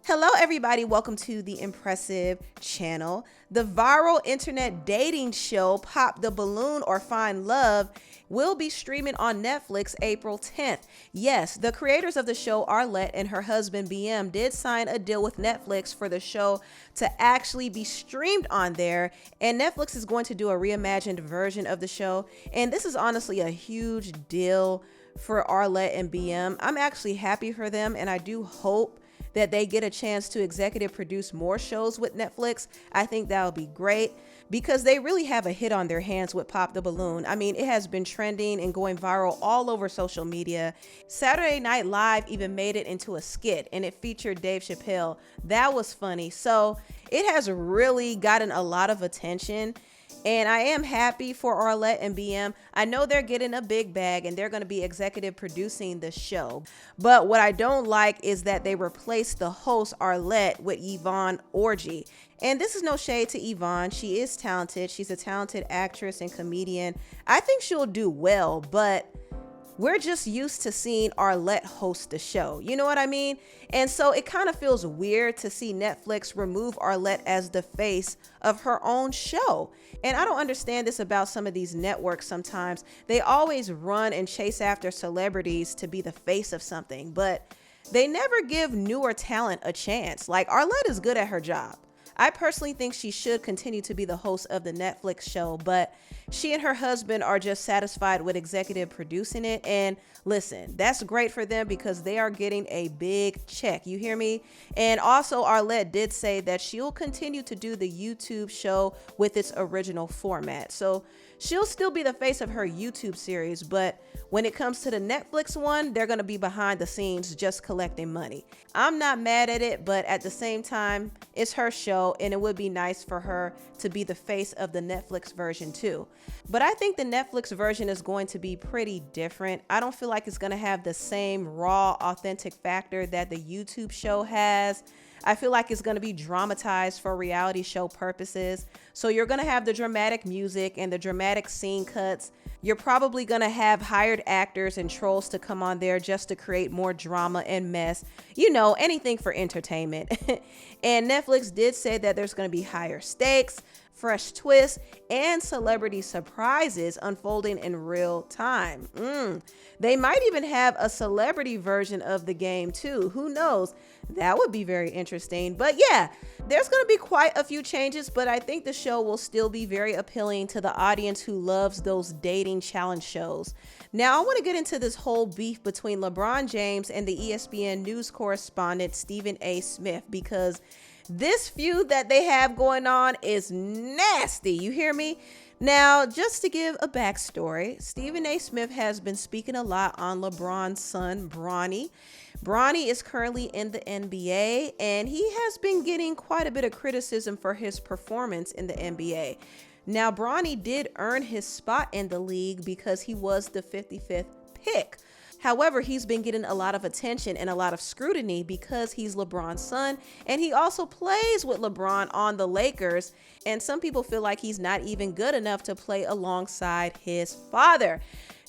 Hello, everybody. Welcome to the Empressive channel. The viral internet dating show Pop the Balloon or Find Love will be streaming on Netflix April 10th. Yes, the creators of the show, Arlette and her husband BM, did sign a deal with Netflix for the show to actually be streamed on there. And Netflix is going to do a reimagined version of the show. And this is honestly a huge deal for Arlette and BM. I'm actually happy for them, and I do hope that they get a chance to executive produce more shows with Netflix. I think that would be great because they really have a hit on their hands with Pop the Balloon. I mean, it has been trending and going viral all over social media. Saturday Night Live even made it into a skit, and it featured Dave Chappelle. That was funny. So it has really gotten a lot of attention. And I am happy for Arlette and BM. I know they're getting a big bag and they're going to be executive producing the show. But what I don't like is that they replaced the host Arlette with Yvonne Orji. And this is no shade to Yvonne. She is talented. She's a talented actress and comedian. I think she'll do well, but we're just used to seeing Arlette host the show. You know what I mean? And so it kind of feels weird to see Netflix remove Arlette as the face of her own show. And I don't understand this about some of these networks sometimes. They always run and chase after celebrities to be the face of something, but they never give newer talent a chance. Like, Arlette is good at her job. I personally think she should continue to be the host of the Netflix show, but she and her husband are just satisfied with executive producing it. And listen, that's great for them because they are getting a big check. You hear me? And also, Arlette did say that she'll continue to do the YouTube show with its original format. So she'll still be the face of her YouTube series, but when it comes to the Netflix one, they're going to be behind the scenes just collecting money. I'm not mad at it, but at the same time, it's her show and it would be nice for her to be the face of the Netflix version too. But I think the Netflix version is going to be pretty different. I don't feel like it's going to have the same raw, authentic factor that the YouTube show has. I feel like it's going to be dramatized for reality show purposes. So you're going to have the dramatic music and the dramatic scene cuts. You're probably going to have hired actors and trolls to come on there just to create more drama and mess. You know, anything for entertainment. And Netflix did say that there's going to be higher stakes, fresh twists, and celebrity surprises unfolding in real time. They might even have a celebrity version of the game too. Who knows? That would be very interesting. But yeah, there's going to be quite a few changes, but I think the show will still be very appealing to the audience who loves those dating challenge shows. Now, I want to get into this whole beef between LeBron James and the ESPN news correspondent Stephen A. Smith, because this feud that they have going on is nasty. You hear me? Now, just to give a backstory, Stephen A. Smith has been speaking a lot on LeBron's son, Bronny. Bronny is currently in the NBA, and he has been getting quite a bit of criticism for his performance in the NBA. Now, Bronny did earn his spot in the league because he was the 55th pick. However, he's been getting a lot of attention and a lot of scrutiny because he's LeBron's son, and he also plays with LeBron on the Lakers, and some people feel like he's not even good enough to play alongside his father.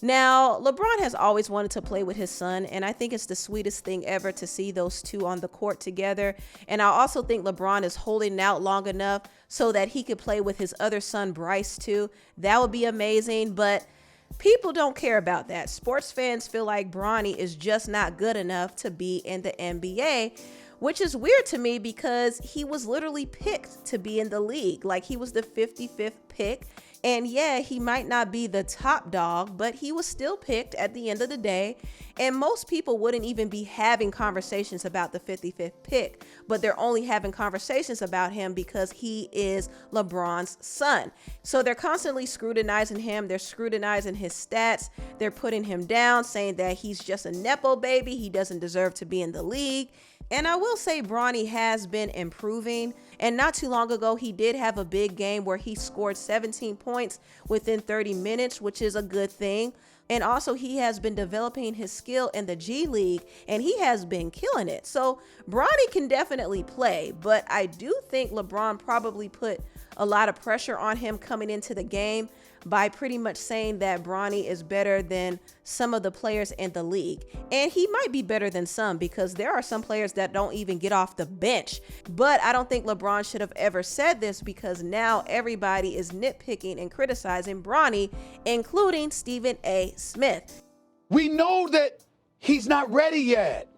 Now, LeBron has always wanted to play with his son, and I think it's the sweetest thing ever to see those two on the court together. And I also think LeBron is holding out long enough so that he could play with his other son, Bryce, too. That would be amazing, but people don't care about that. Sports fans feel like Bronny is just not good enough to be in the NBA, which is weird to me because he was literally picked to be in the league. Like, he was the 55th pick. And yeah, he might not be the top dog, but he was still picked at the end of the day. And most people wouldn't even be having conversations about the 55th pick, but they're only having conversations about him because he is LeBron's son. So they're constantly scrutinizing him. They're scrutinizing his stats. They're putting him down, saying that he's just a Nepo baby. He doesn't deserve to be in the league. And I will say Bronny has been improving. And not too long ago, he did have a big game where he scored 17 points within 30 minutes, which is a good thing. And also, he has been developing his skill in the G League, and he has been killing it. So Bronny can definitely play, but I do think LeBron probably put a lot of pressure on him coming into the game by pretty much saying that Bronny is better than some of the players in the league. And he might be better than some, because there are some players that don't even get off the bench. But I don't think LeBron should have ever said this, because now everybody is nitpicking and criticizing Bronny, including Stephen A. Smith. We know that he's not ready yet.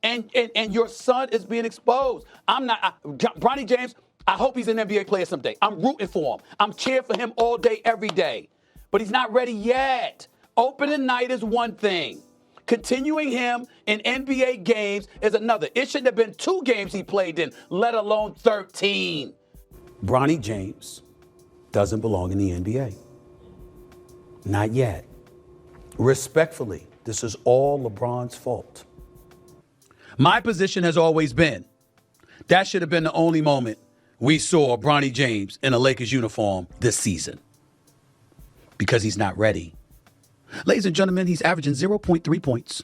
And your son is being exposed. Bronny James, I hope he's an NBA player someday. I'm rooting for him. I'm cheering for him all day, every day. But he's not ready yet. Opening night is one thing. Continuing him in NBA games is another. It shouldn't have been 2 games he played in, let alone 13. Bronny James doesn't belong in the NBA. Not yet. Respectfully, this is all LeBron's fault. My position has always been that should have been the only moment we saw Bronny James in a Lakers uniform this season, because he's not ready. Ladies and gentlemen, he's averaging 0.3 points,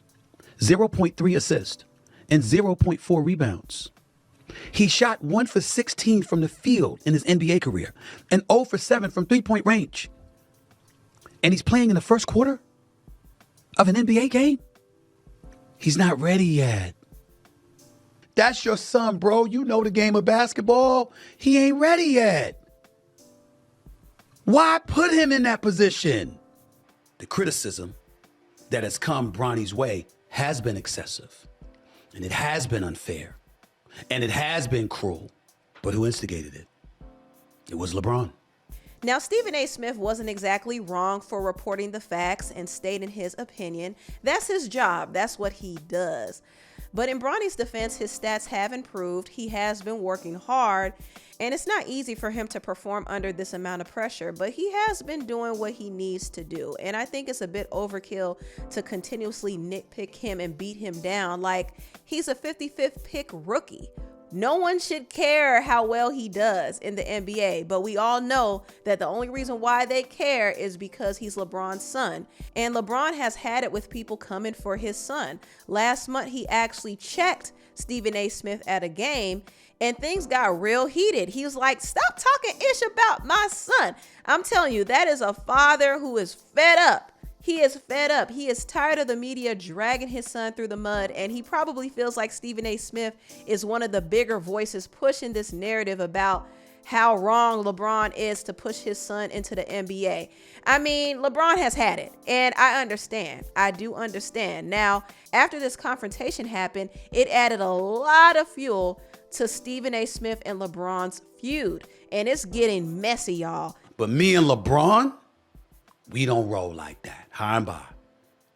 0.3 assists, and 0.4 rebounds. He shot 1 for 16 from the field in his NBA career and 0 for 7 from three-point range. And he's playing in the first quarter of an NBA game? He's not ready yet. That's your son, bro. You know the game of basketball. He ain't ready yet. Why put him in that position? The criticism that has come Bronny's way has been excessive, and it has been unfair, and it has been cruel. But who instigated it? It was LeBron. Now, Stephen A. Smith wasn't exactly wrong for reporting the facts and stating his opinion. That's his job. That's what he does. But in Bronny's defense, his stats have improved. He has been working hard, and it's not easy for him to perform under this amount of pressure, but he has been doing what he needs to do. And I think it's a bit overkill to continuously nitpick him and beat him down like he's a 55th pick rookie. No one should care how well he does in the NBA, but we all know that the only reason why they care is because he's LeBron's son. And LeBron has had it with people coming for his son. Last month, he actually checked Stephen A. Smith at a game, and things got real heated. He was like, "Stop talking ish about my son." I'm telling you, that is a father who is fed up. He is fed up. He is tired of the media dragging his son through the mud, and he probably feels like Stephen A. Smith is one of the bigger voices pushing this narrative about how wrong LeBron is to push his son into the NBA. I mean, LeBron has had it, and I understand. I do understand. Now, after this confrontation happened, it added a lot of fuel to Stephen A. Smith and LeBron's feud, and it's getting messy, y'all. But me and LeBron, we don't roll like that. High and by.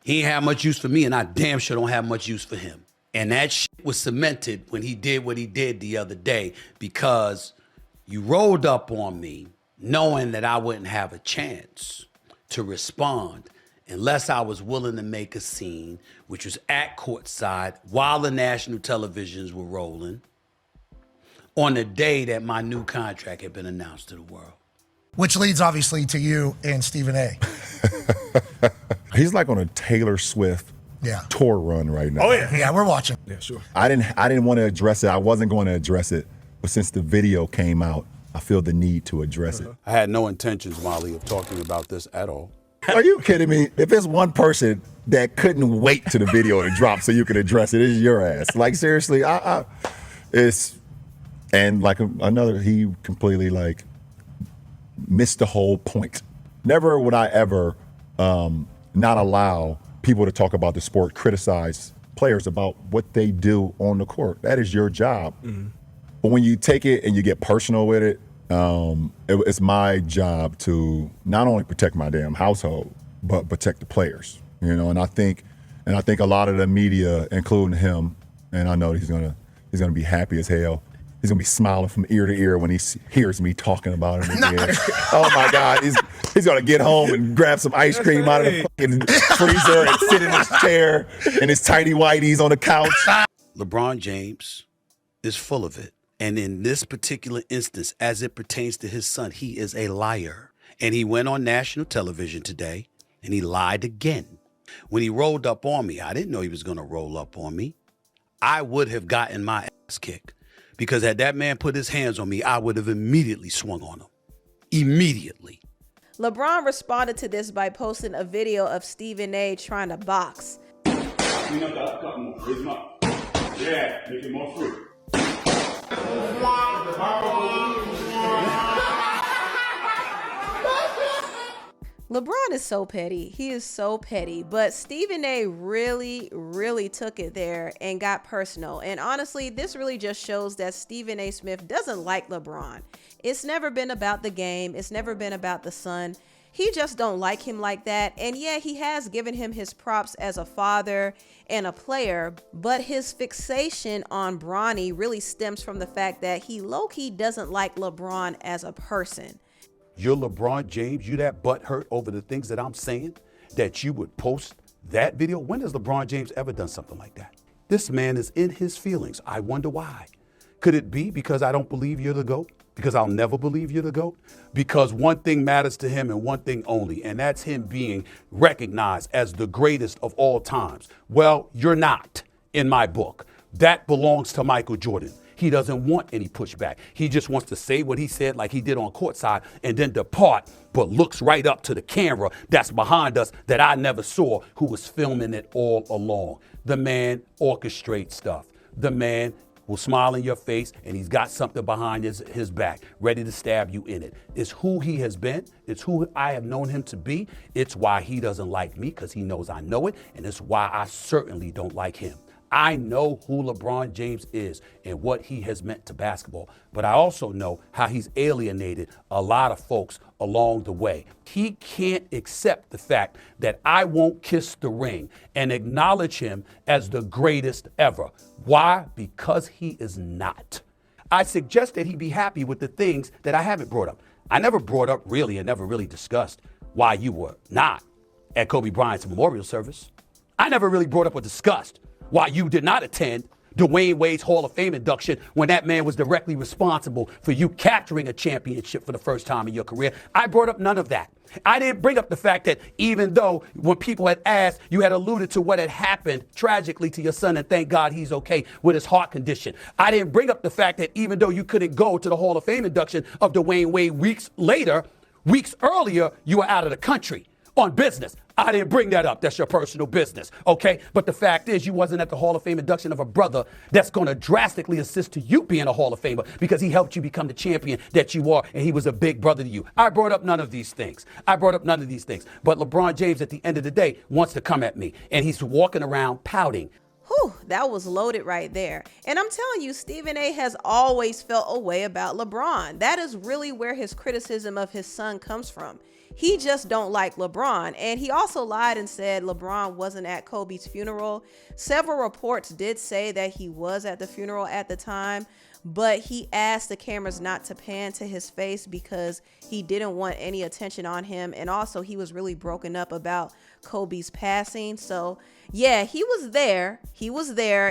He ain't have much use for me, and I damn sure don't have much use for him. And that shit was cemented when he did what he did the other day, because you rolled up on me knowing that I wouldn't have a chance to respond unless I was willing to make a scene, which was at courtside while the national televisions were rolling on the day that my new contract had been announced to the world. Which leads, obviously, to you and Stephen A. He's like on a Taylor Swift tour run right now. Oh, yeah. Yeah, we're watching. Yeah, sure. I didn't want to address it. I wasn't going to address it. But since the video came out, I feel the need to address it. I had no intentions, Molly, of talking about this at all. Are you kidding me? If there's one person that couldn't wait to the video to drop so you could address it, it's your ass. Like, seriously, it's, and like another, he completely like missed the whole point. Never would I ever not allow people to talk about the sport, criticize players about what they do on the court. That is your job. Mm-hmm. But when you take it and you get personal with it, it's my job to not only protect my damn household, but protect the players. You know, and I think a lot of the media, including him, and I know he's gonna be happy as hell. He's gonna be smiling from ear to ear when he hears me talking about him again. Oh my God, he's gonna get home and grab some ice cream out of the fucking freezer and sit in his chair in his tighty whities on the couch. LeBron James is full of it. And in this particular instance, as it pertains to his son, he is a liar. And he went on national television today and he lied again. When he rolled up on me, I didn't know he was gonna roll up on me. I would have gotten my ass kicked. Because had that man put his hands on me, I would have immediately swung on him. Immediately. LeBron responded to this by posting a video of Stephen A. trying to box. Clean up that cut more. Raise him up. Yeah, make it more free. LeBron is so petty. He is so petty. But Stephen A. really took it there and got personal. And honestly, this really just shows that Stephen A. Smith doesn't like LeBron. It's never been about the game. It's never been about the son. He just don't like him like that. And yeah, he has given him his props as a father and a player, but his fixation on Bronny really stems from the fact that he low-key doesn't like LeBron as a person. You're LeBron James, you that butthurt over the things that I'm saying, that you would post that video? When has LeBron James ever done something like that? This man is in his feelings. I wonder why. Could it be because I don't believe you're the GOAT? Because I'll never believe you're the GOAT? Because one thing matters to him and one thing only, and that's him being recognized as the greatest of all times. Well, you're not in my book. That belongs to Michael Jordan. He doesn't want any pushback. He just wants to say what he said like he did on courtside and then depart, but looks right up to the camera that's behind us that I never saw, who was filming it all along. The man orchestrates stuff. The man will smile in your face and he's got something behind his back, ready to stab you in it. It's who he has been. It's who I have known him to be. It's why he doesn't like me, because he knows I know it. And it's why I certainly don't like him. I know who LeBron James is and what he has meant to basketball, but I also know how he's alienated a lot of folks along the way. He can't accept the fact that I won't kiss the ring and acknowledge him as the greatest ever. Why? Because he is not. I suggest that he be happy with the things that I haven't brought up. I never brought up really and never really discussed why you were not at Kobe Bryant's memorial service. I never really brought up or discussed why you did not attend Dwayne Wade's Hall of Fame induction when that man was directly responsible for you capturing a championship for the first time in your career. I brought up none of that. I didn't bring up the fact that even though when people had asked, you had alluded to what had happened tragically to your son, and thank God he's okay with his heart condition. I didn't bring up the fact that even though you couldn't go to the Hall of Fame induction of Dwayne Wade weeks earlier, you were out of the country on business. I didn't bring that up. That's your personal business, okay? But the fact is, you wasn't at the Hall of Fame induction of a brother that's going to drastically assist to you being a Hall of Famer because he helped you become the champion that you are, and he was a big brother to you. I brought up none of these things. But LeBron James, at the end of the day, wants to come at me, and he's walking around pouting. Whew, that was loaded right there. And I'm telling you, Stephen A. has always felt a way about LeBron. That is really where his criticism of his son comes from. He just don't like LeBron. And he also lied and said LeBron wasn't at Kobe's funeral. Several reports did say that he was at the funeral at the time, but he asked the cameras not to pan to his face because he didn't want any attention on him. And also he was really broken up about Kobe's passing. So yeah, he was there.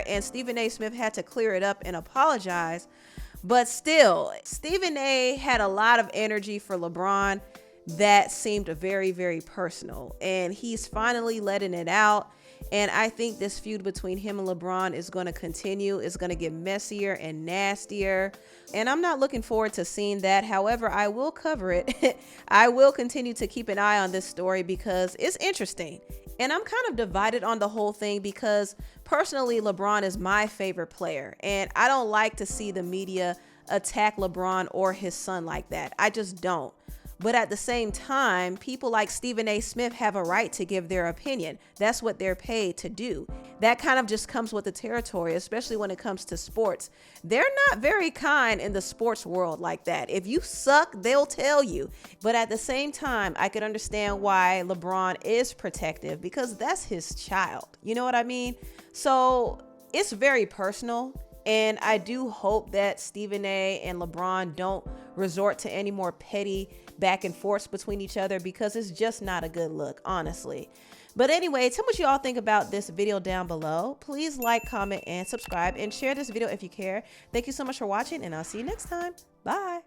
And Stephen A. Smith had to clear it up and apologize. But still, Stephen A. had a lot of energy for LeBron that seemed very, very personal, and he's finally letting it out. And I think this feud between him and LeBron is going to continue. It's going to get messier and nastier, and I'm not looking forward to seeing that. However, I will cover it. I will continue to keep an eye on this story because it's interesting. And I'm kind of divided on the whole thing because personally, LeBron is my favorite player, and I don't like to see the media attack LeBron or his son like that. I just don't. But at the same time, people like Stephen A. Smith have a right to give their opinion. That's what they're paid to do. That kind of just comes with the territory, especially when it comes to sports. They're not very kind in the sports world like that. If you suck, they'll tell you. But at the same time, I could understand why LeBron is protective because that's his child. You know what I mean? So it's very personal. And I do hope that Stephen A. and LeBron don't resort to any more petty back and forth between each other because it's just not a good look, honestly. But anyway, tell me what you all think about this video down below. Please like, comment, and subscribe, and share this video if you care. Thank you so much for watching, and I'll see you next time. Bye.